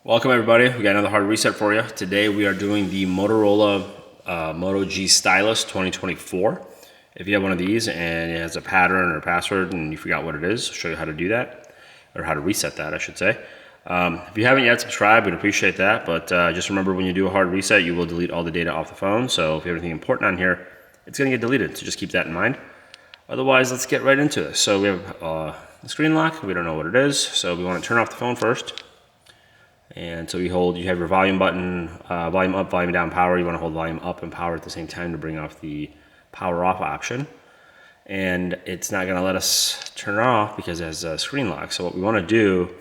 Welcome everybody, we got another hard reset for you. Today we are doing the Motorola Moto G Stylus 2024. If you have one of these and it has a pattern or a password and you forgot what it is, I'll show you how to do that, or how to reset that I should say. If you haven't yet subscribed, we'd appreciate that, but just remember when you do a hard reset you will delete all the data off the phone, so if you have anything important on here, it's going to get deleted, so just keep that in mind. Otherwise, let's get right into this. So we have the screen lock, we don't know what it is, so we want to turn off the phone first. And so you have your volume button, volume up, volume down, power. You want to hold volume up and power at the same time to bring off the power off option. And it's not going to let us turn it off because it has a screen lock. So what we want to do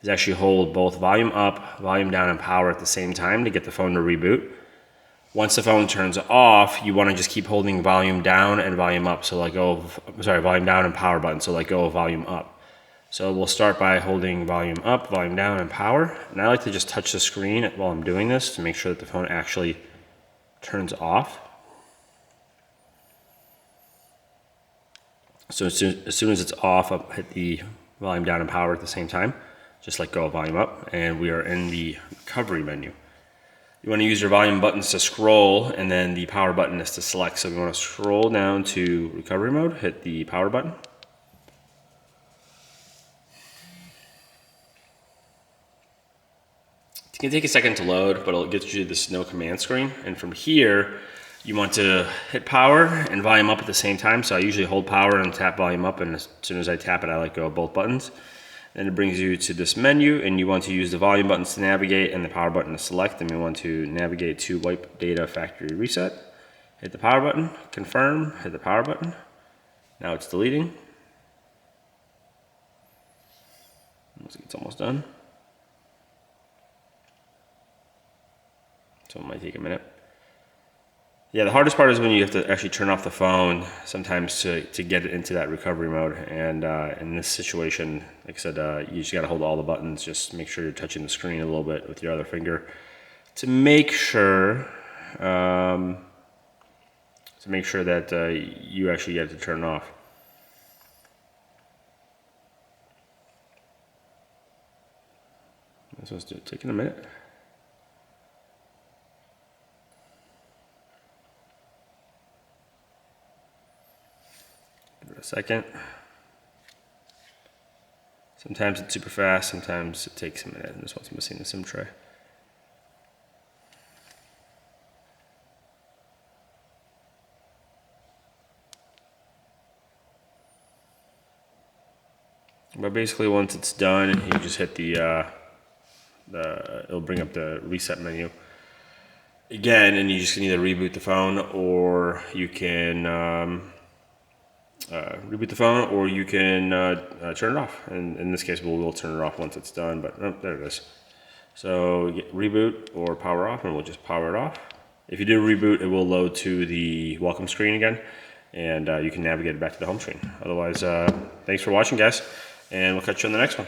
is actually hold both volume up, volume down, and power at the same time to get the phone to reboot. Once the phone turns off, you want to just keep holding volume down and volume up. So volume down and power button. So let go of volume up. So we'll start by holding volume up, volume down, and power. And I like to just touch the screen while I'm doing this to make sure that the phone actually turns off. So as soon as it's off, I'll hit the volume down and power at the same time. Just let go of volume up, and we are in the recovery menu. You want to use your volume buttons to scroll, and then the power button is to select. So we want to scroll down to recovery mode, hit the power button. It can take a second to load, but it'll get you to this no command screen. And from here, you want to hit power and volume up at the same time. So I usually hold power and tap volume up, and as soon as I tap it, I let go of both buttons. And it brings you to this menu, and you want to use the volume buttons to navigate and the power button to select. And we want to navigate to wipe data factory reset. Hit the power button, confirm, hit the power button. Now it's deleting. Looks like it's almost done. So it might take a minute. Yeah, the hardest part is when you have to actually turn off the phone sometimes to get it into that recovery mode. And in this situation, like I said, you just got to hold all the buttons. Just make sure you're touching the screen a little bit with your other finger to make sure that you actually get it to turn off. This was taking a minute. Give it a second. Sometimes it's super fast, sometimes it takes a minute, and this one's missing the SIM tray. But basically once it's done, you just hit it'll bring up the reset menu again, and you just can either reboot the phone, or you can turn it off. And in this case, we'll turn it off once it's done, but oh, there it is. So reboot or power off, and we'll just power it off. If you do reboot, it will load to the welcome screen again, and you can navigate it back to the home screen. Otherwise, thanks for watching, guys, and we'll catch you on the next one.